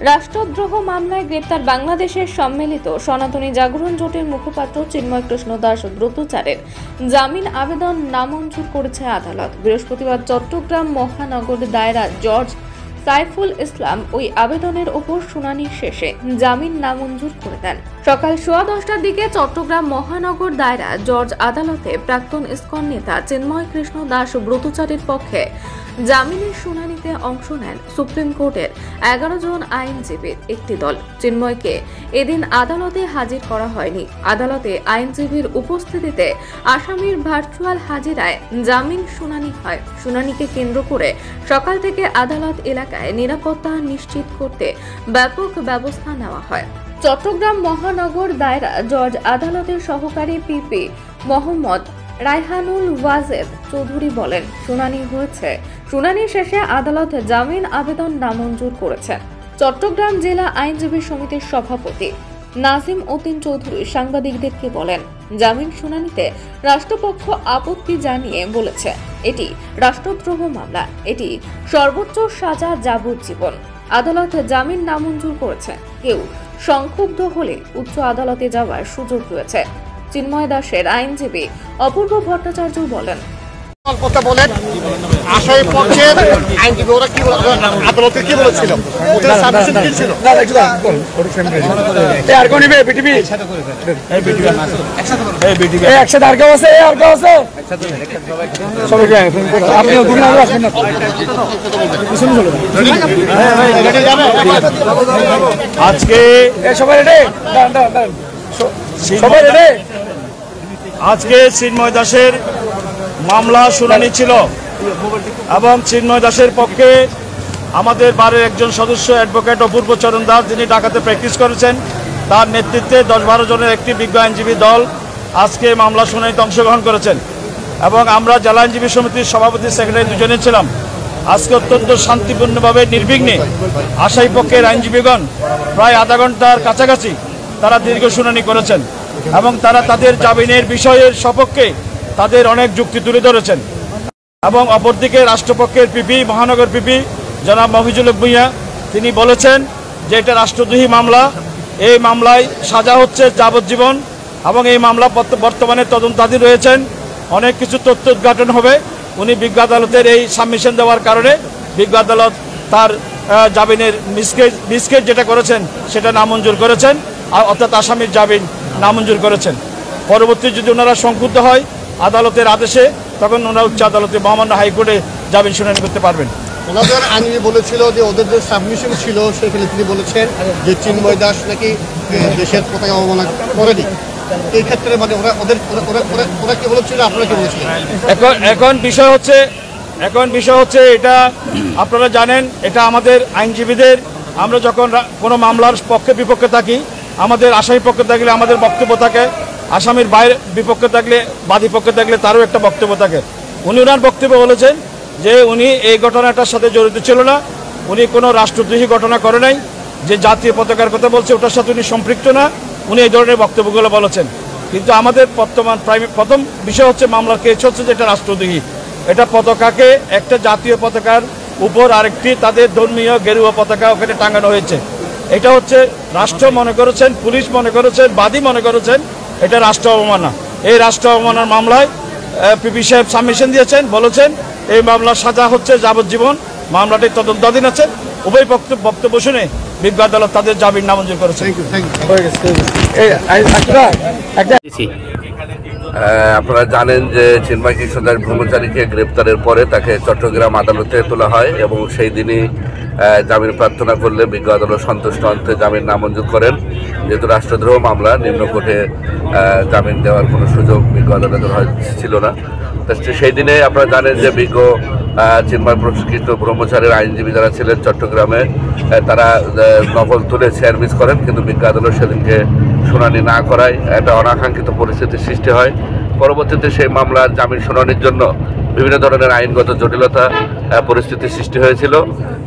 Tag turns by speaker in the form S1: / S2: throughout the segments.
S1: রাষ্ট্রদ্রোহ মামলায় গ্রেপ্তার বাংলাদেশের সম্মিলিত সনাতনী জাগরণ জোটের মুখপাত্র চিন্ময় কৃষ্ণ দাস ব্রতচারের জামিন আবেদন নামঞ্জুর করেছে আদালত। বৃহস্পতিবার চট্টগ্রাম মহানগর দায়রা জজ সাইফুল ইসলাম ওই আবেদনের ওপর শুনানি শেষে জামিন নামঞ্জুর করে দেন। সকাল 10:15টার দিকে চট্টগ্রাম মহানগর দায়রা জজ আদালতে প্রাক্তন ইসকন নেতা চিন্ময় কৃষ্ণ দাস ব্রতচারের পক্ষে জামিনের শুনানিতে অংশ নেন সুপ্রিম কোর্টের 11 জন আইনজীবীর একটি দল। চিন্ময়কে এদিন আদালতে হাজির করা হয়নি। আদালতে আইনজীবীর উপস্থিতিতে আসামির ভার্চুয়াল হাজিরায় জামিন শুনানি হয়। শুনানিকে কেন্দ্র করে সকাল থেকে আদালত এলাকায় নিরাপত্তা নিশ্চিত করতে ব্যাপক ব্যবস্থা নেওয়া হয়। চট্টগ্রাম মহানগর দায়রা জজ আদালতের সহকারী পিপি মোহাম্মদ রায়হানুল ওয়াজেদ চৌধুরী বলেন, শুনানি হয়েছে। শুনানি শেষে আদালত জামিন আবেদন নামঞ্জুর করেছেন। চট্টগ্রাম জেলা আইনজীবী সমিতির সভাপতি নাজিম উদ্দিন চৌধুরী সাংবাদিকদেরকে বলেন, জামিন শুনানিতে রাষ্ট্রপক্ষ আপত্তি জানিয়ে বলেছে, এটি রাষ্ট্রদ্রোহ মামলা, এটি সর্বোচ্চ সাজা যাবজ্জীবন। আদালত জামিন নামঞ্জুর করেছে। কেউ সংক্ষুব্ধ হলে উচ্চ আদালতে যাওয়ার সুযোগ রয়েছে। চিন্ময় দাসের আইনজীবী অপূর্ব ভট্টাচার্য বলেন,
S2: আসামি পক্ষের আইনজীবী ওরা কি আদালতে কি বলেছিল, ওদের সাবমিশন কি ছিল?
S3: আজকে চিন্ময় দাসের মামলা শুনানি ছিল এবং চিন্ময় দাসের পক্ষে আমাদের বারের একজন সদস্য অ্যাডভোকেট অপূর্ব চরণ দাস, যিনি ঢাকাতে প্র্যাকটিস করেছেন, তার নেতৃত্বে 10-12 জনের একটি বিজ্ঞ আইনজীবী দল আজকে মামলা শুনানিতে অংশগ্রহণ করেছেন এবং আমরা জেলা আইনজীবী সমিতির সভাপতি সেক্রেটারি দুজনে ছিলাম। আজকে অত্যন্ত শান্তিপূর্ণভাবে নির্বিঘ্নে আসামি পক্ষের আইনজীবীগণ প্রায় আধা ঘন্টার কাছাকাছি তারা দীর্ঘ শুনানি করেছেন এবং তারা তাদের জামিনের বিষয়ের সপক্ষে তাদের অনেক যুক্তি তুলে ধরেছেন এবং অপরদিকে রাষ্ট্রপক্ষের পিপি মহানগর পিপি জনাব মফিজুল হক ভূঁইয়া তিনি বলেছেন যে এটা রাষ্ট্রদ্রোহী মামলা, এই মামলায় সাজা হচ্ছে যাবজ্জীবন এবং এই মামলা বর্তমানে তদন্তাধীন রয়েছেন। অনেক কিছু তথ্য উদ্ঘাটন হবে। উনি বিজ্ঞ আদালতের এই সাবমিশন দেওয়ার কারণে বিজ্ঞ আদালত তার জামিনের মিসকেজ যেটা করেছেন সেটা নামঞ্জুর করেছেন, অর্থাৎ আসামির জামিন নামঞ্জুর করেছেন। পরবর্তী যদি ওনারা সংক্ষুব্ধ হয় আদালতের আদেশে, তখন ওনারা উচ্চ আদালতে মহামান্য হাইকোর্টে জামিন শুনানি করতে পারবেন।
S2: ওনাদের আইনজীবী বলেছিল যে ওদের যে সাবমিশন ছিল সেখানে তিনি বলেছেন যে চিন্ময় দাস নাকি দেশের পতাকা অবমাননা করেনি। এই ক্ষেত্রে মানে ওরা কি বলেছিল, আপনারা কি বলেছিলেন?
S3: এখন বিষয় হচ্ছে এটা আপনারা জানেন, এটা আমাদের আইনজীবীদের, আমরা যখন কোনো মামলার পক্ষে বিপক্ষে থাকি, আমাদের আসামি পক্ষে থাকলে আমাদের বক্তব্য থাকে, আসামির বাইরে বিপক্ষে থাকলে বাদী পক্ষে থাকলে তারও একটা বক্তব্য থাকে। উনি ওনার বক্তব্য বলেছেন যে উনি এই ঘটনাটার সাথে জড়িত ছিল না, উনি কোনো রাষ্ট্রদ্রোহী ঘটনা করে নাই, যে জাতীয় পতাকার কথা বলছে ওটার সাথে উনি সম্পৃক্ত না, উনি এই ধরনের বক্তব্যগুলো বলেছেন। কিন্তু আমাদের প্রথম বিষয় হচ্ছে মামলার কেস হচ্ছে যে এটা রাষ্ট্রদ্রোহী। এটা পতাকাকে একটা জাতীয় পতাকার উপর আরেকটি তাদের ধর্মীয় গেরুয়া পতাকা ওখানে টাঙানো হয়েছে। এটা হচ্ছে রাষ্ট্র মনে করেছেন, পুলিশ মনে করেছেন, বাদী মনে করেছেন এটা রাষ্ট্র অবমাননা। এই রাষ্ট্র অবমাননার মামলায় পিপি সাহেব সাবমিশন দিয়েছেন, বলেছেন এই মামলার সাজা হচ্ছে যাবজ্জীবন, মামলাটি তদন্তাধীন আছে। উভয় বক্তব্য শুনে বিজ্ঞ আদালত তাদের জামিন নামঞ্জুর করেছে।
S4: আপনারা জানেন যে চিন্ময় কৃষ্ণ দাস ব্রহ্মচারীকে গ্রেপ্তারের পরে তাকে চট্টগ্রাম আদালতে তোলা হয় এবং সেই দিনই জামিন প্রার্থনা করলে বিজ্ঞ আদালত সন্তুষ্ট অন্তে জামিন নামঞ্জুর করেন। যেহেতু রাষ্ট্রদ্রোহ মামলা, নিম্ন কোর্টে জামিন দেওয়ার কোনো সুযোগ বিজ্ঞ আদালতের ছিল না। সেই দিনে আপনারা জানেন যে বিজ্ঞ চিন্ময় কৃষ্ণ ব্রহ্মচারীর আইনজীবী যারা ছিলেন চট্টগ্রামে, তারা নকল তুলে শেয়ার মিস করেন, কিন্তু বিজ্ঞ আদালত সেদিনকে শুনানি না করায় একটা অনাকাঙ্ক্ষিত পরিস্থিতির সৃষ্টি হয়। পরবর্তীতে সেই মামলার জামিন শুনানির জন্য বিভিন্ন ধরনের আইনগত জটিলতা পরিস্থিতির সৃষ্টি হয়েছিল।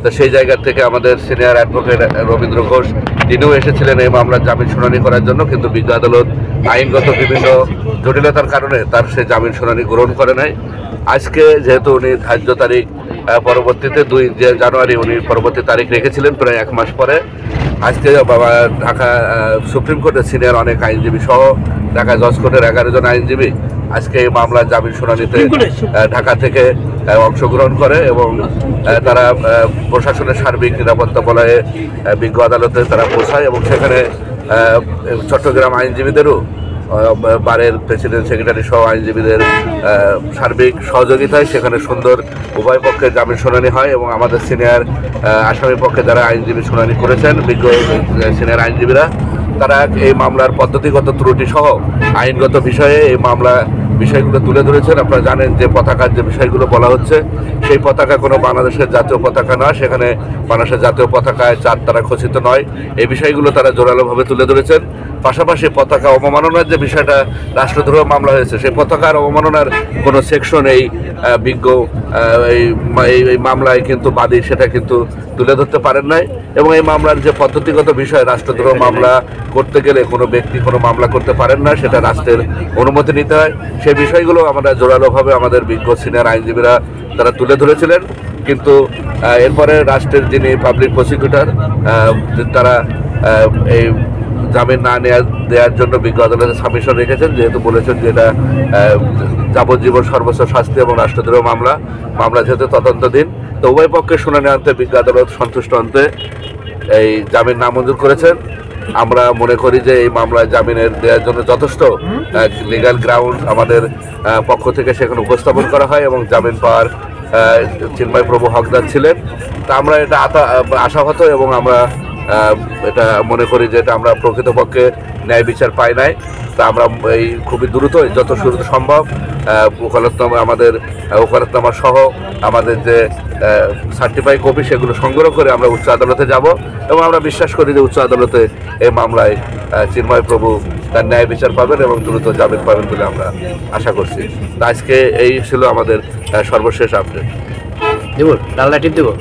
S4: তো সেই জায়গা থেকে আমাদের সিনিয়র অ্যাডভোকেট রবীন্দ্র ঘোষ তিনিও এসেছিলেন এই মামলার জামিন শুনানি করার জন্য, কিন্তু বিজ্ঞ আদালত আইনগত বিভিন্ন জটিলতার কারণে তার সে জামিন শুনানি গ্রহণ করে নাই। আজকে যেহেতু উনি ধার্য তারিখ পরবর্তীতে 2 জানুয়ারি উনি পরবর্তী তারিখ রেখেছিলেন প্রায় 1 মাস পরে, আজকে ঢাকা সুপ্রিম কোর্টের সিনিয়র অনেক আইনজীবী সহ ঢাকা জজ কোর্টের 11 জন আইনজীবী আজকে এই মামলার জামিন শুনানিতে ঢাকা থেকে অংশগ্রহণ করে এবং তারা প্রশাসনের সার্বিক নিরাপত্তা বলয়ে বিজ্ঞ আদালতে তারা পৌঁছায় এবং সেখানে চট্টগ্রাম আইনজীবীদেরও বারের প্রেসিডেন্ট সেক্রেটারি সহ আইনজীবীদের সার্বিক সহযোগিতায় সেখানে সুন্দর উভয় পক্ষে জামিন শুনানি হয় এবং আমাদের সিনিয়র আসামি পক্ষে যারা আইনজীবী শুনানি করেছেন বিজ্ঞ সিনিয়র আইনজীবীরা তারা এই মামলার পদ্ধতিগত ত্রুটি সহ আইনগত বিষয়ে এই মামলা বিষয়গুলো তুলে ধরেছেন। আপনারা জানেন যে পতাকার যে বিষয়গুলো বলা হচ্ছে সেই পতাকা কোনো বাংলাদেশের জাতীয় পতাকা নয়, সেখানে বাংলাদেশের জাতীয় পতাকায় চাঁদ তারা খচিত নয়, এই বিষয়গুলো তারা জোরালোভাবে তুলে ধরেছেন। পাশাপাশি পতাকা অবমাননার যে বিষয়টা রাষ্ট্রদ্রোহ মামলা হয়েছে সেই পতাকার অবমাননার কোনো সেকশন এই বিজ্ঞ এই মামলায় কিন্তু বাদী সেটা কিন্তু তুলে ধরতে পারেন নাই এবং এই মামলার যে পদ্ধতিগত বিষয় রাষ্ট্রদ্রোহ মামলা করতে গেলে কোনো ব্যক্তি কোনো মামলা করতে পারেন না, সেটা রাষ্ট্রের অনুমতি নিতে হয়, সেই বিষয়গুলো আমরা জোরালোভাবে আমাদের বিজ্ঞ সিনিয়র আইনজীবীরা তারা তুলে ধরেছিলেন। কিন্তু এরপরে রাষ্ট্রের যিনি পাবলিক প্রসিকিউটর তারা এই জামিন না দেওয়ার জন্য বিজ্ঞ আদালতে সাবমিশন রেখেছেন, যেহেতু বলেছেন যে এটা যাবজ্জীবন সর্বোচ্চ শাস্তি এবং রাষ্ট্রদ্রোহ মামলা যেহেতু তদন্তাধীন, তো উভয় পক্ষের শুনানি আনতে বিজ্ঞ আদালত সন্তুষ্ট আনতে এই জামিন নামঞ্জুর করেছেন। আমরা মনে করি যে এই মামলায় জামিনের দেওয়ার জন্য যথেষ্ট লিগ্যাল গ্রাউন্ড আমাদের পক্ষ থেকে সেখানে উপস্থাপন করা হয় এবং জামিন পাওয়ার চিন্ময় প্রভু হকদার ছিলেন। তা আমরা এটা আশাহত এবং আমরা এটা মনে করি যে এটা আমরা প্রকৃতপক্ষে ন্যায় বিচার পাই নাই। তা আমরা এই খুবই দ্রুত যত দ্রুত সম্ভব ওকালতনামা সহ আমাদের যে সার্টিফাই কপি সেগুলো সংগ্রহ করে আমরা উচ্চ আদালতে যাব এবং আমরা বিশ্বাস করি যে উচ্চ আদালতে এই মামলায় চিন্ময় প্রভু তার ন্যায় বিচার পাবেন এবং দ্রুত জামিন পাবেন বলে আমরা আশা করছি। তা আজকে এই ছিল আমাদের সর্বশেষ আপডেট।
S5: দেব ডালটা টিপ দেবো।